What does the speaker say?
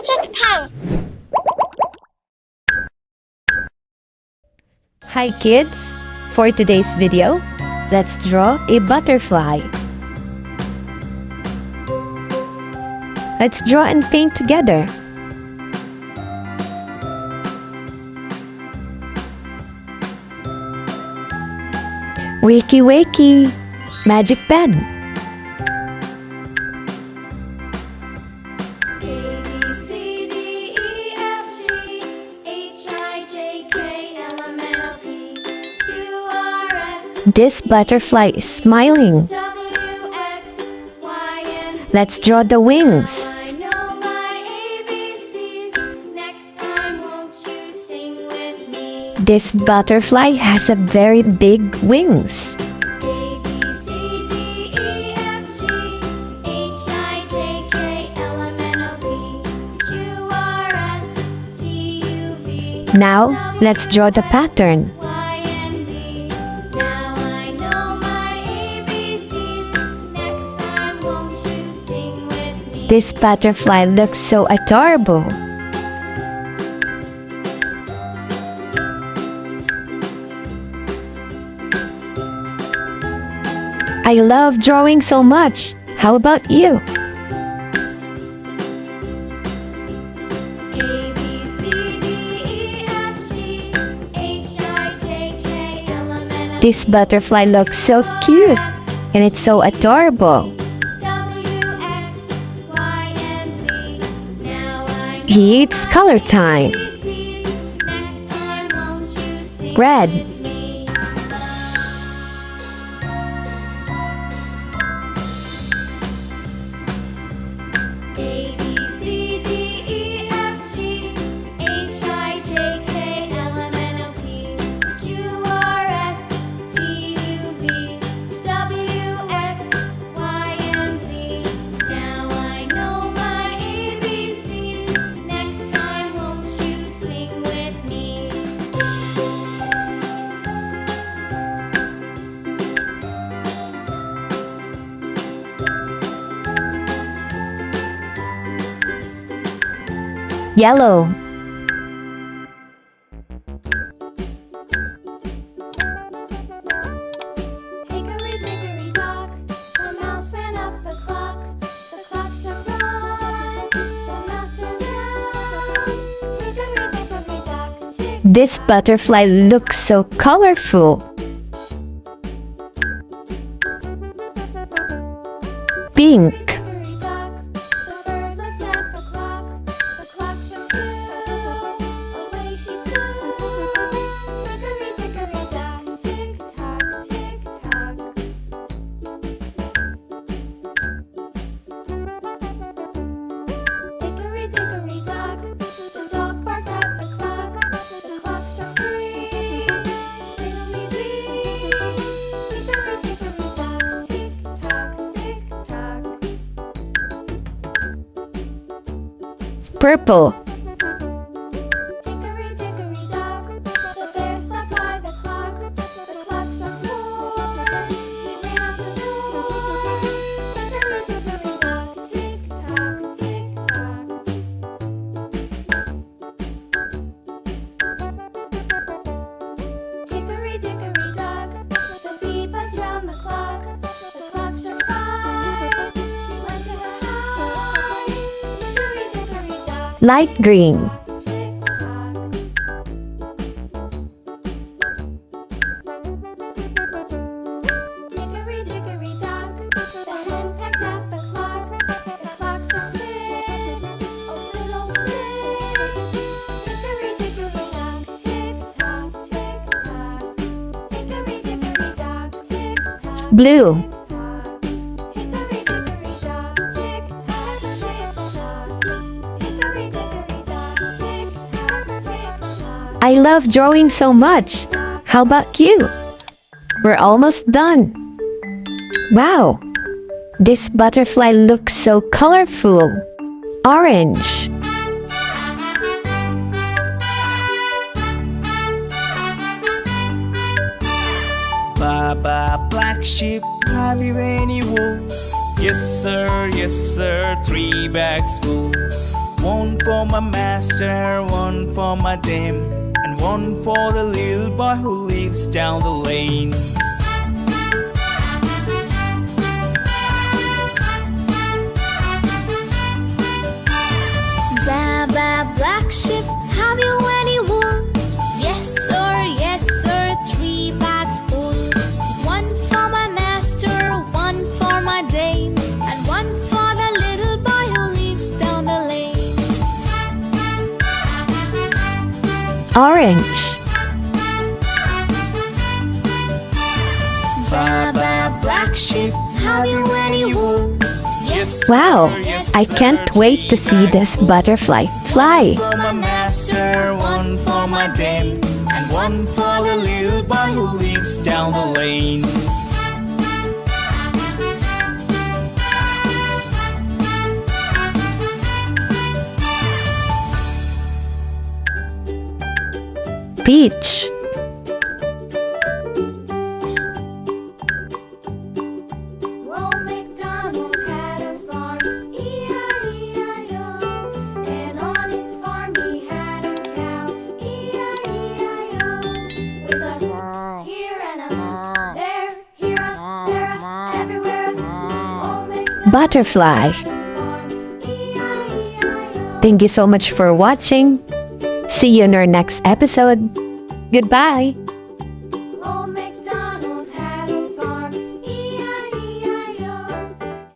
Magic pen. Hi kids! For today's video, let's draw a butterfly. Let's draw and paint together. Wakey wakey! Magic pen! This butterfly is smiling. Let's draw the wings. This butterfly has a very big wings. Now, let's draw the pattern. This butterfly looks so adorable. I love drawing so much. How about you? This butterfly looks so cute and it's so adorable. It's color time. Red. Yellow. Hickory Dickory Dock, the mouse ran up the clock. The clock struck one, the mouse ran down. Hickory Dickory Dock, tick. This butterfly looks so colorful. Pink. Hickory Dock, the bird looked at the clock. The clock struck two, away she flew. Hickory Dickory Dock, tick tock, tick tock. Hickory Dickory Dock, the dog barked at the clock. The clock struck three, fiddly-dee. Hickory Dickory Dock, tick tock, tick tock. Purple. Hickory Dickory Dock, the bear sat by the clock. The clock struck four, he ran out the door. Hickory Dickory Dock, tick tock, tick tock. Hickory Dickory Dock, the bee buzzed round the clock. The clock struck five, she went to her hive. Hickory Dickory Dock, Light green. tick tock. Hickory Dickory Dock, the hen pecked at the clock. The clock struck six, oh little six. Hickory Dickory Dock, tick tock, tick tock. Hickory Dickory Dock, tick tock. Blue. Hickory Dickory Dock, tick tock, tick tock. Hickory Dickory Dock, tick tock, tick tock. I love drawing so much. How about you? We're almost done. Wow! This butterfly looks so colorful. Orange. Baa Baa Black Sheep, have you any wool? Yes sir, 3 bags full. One for my master, one for my dame, and one for the little boy who lives down the lane. Baa Baa Black Sheep, have you any wool? Yes sir, 3 bags full. One for my master, one for my dame, and one for the little boy who lives down the lane. Orange. Baa Baa Black Sheep, have you any wool? Yes Wow, sir, yes I sir, can't wait to see this butterfly fly. For my master, one for my dame, and one for the little boy who lives down the lane. Peach. Well, MacDonald had a farm, E-I-E-I-O. And on his farm he had a cow, E-I-E-I-O. With a here and a there, here a, there a, everywhere. Oh, MacDonald Butterfly. farm, E-I-E-I-O. Thank you so much for watching. See you in our next episode. Goodbye.